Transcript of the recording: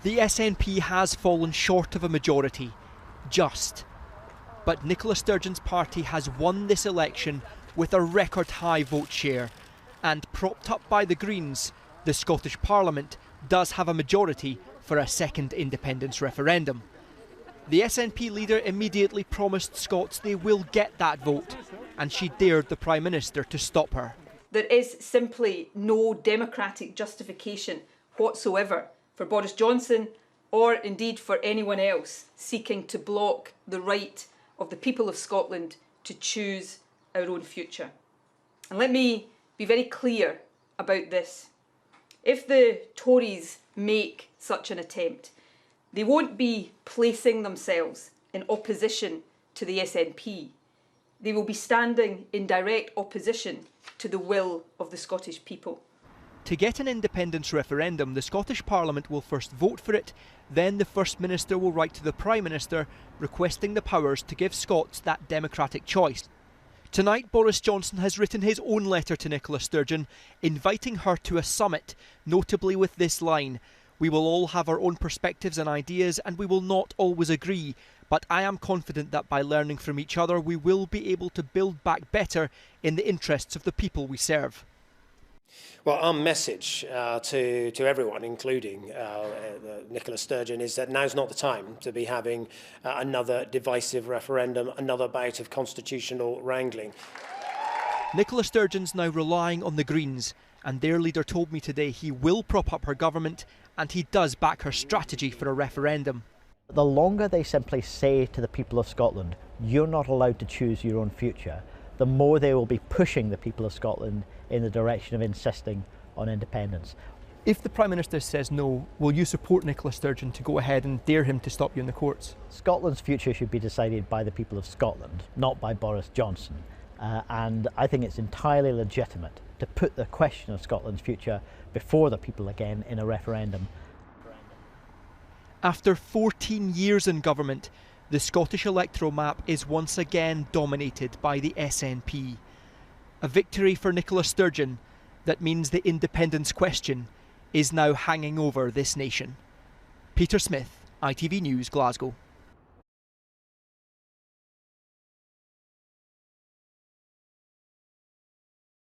The SNP has fallen short of a majority, just. But Nicola Sturgeon's party has won this election with a record high vote share, and propped up by the Greens, the Scottish Parliament does have a majority for a second independence referendum. The SNP leader immediately promised Scots they will get that vote, and she dared the Prime Minister to stop her. There is simply no democratic justification whatsoever for Boris Johnson, or indeed for anyone else seeking to block the right of the people of Scotland to choose our own future. And let me be very clear about this. If the Tories make such an attempt, they won't be placing themselves in opposition to the SNP. They will be standing in direct opposition to the will of the Scottish people. To get an independence referendum, the Scottish Parliament will first vote for it, then the First Minister will write to the Prime Minister requesting the powers to give Scots that democratic choice. Tonight, Boris Johnson has written his own letter to Nicola Sturgeon, inviting her to a summit, notably with this line: "We will all have our own perspectives and ideas, and we will not always agree, but I am confident that by learning from each other we will be able to build back better in the interests of the people we serve." Well, our message to everyone, including Nicola Sturgeon, is that now's not the time to be having another divisive referendum, another bout of constitutional wrangling. Nicola Sturgeon's now relying on the Greens, and their leader told me today he will prop up her government, and he does back her strategy for a referendum. The longer they simply say to the people of Scotland, you're not allowed to choose your own future, the more they will be pushing the people of Scotland in the direction of insisting on independence. If the Prime Minister says no, will you support Nicola Sturgeon to go ahead and dare him to stop you in the courts? Scotland's future should be decided by the people of Scotland, not by Boris Johnson. And I think it's entirely legitimate to put the question of Scotland's future before the people again in a referendum. After 14 years in government, the Scottish electoral map is once again dominated by the SNP. A victory for Nicola Sturgeon that means the independence question is now hanging over this nation. Peter Smith, ITV News, Glasgow.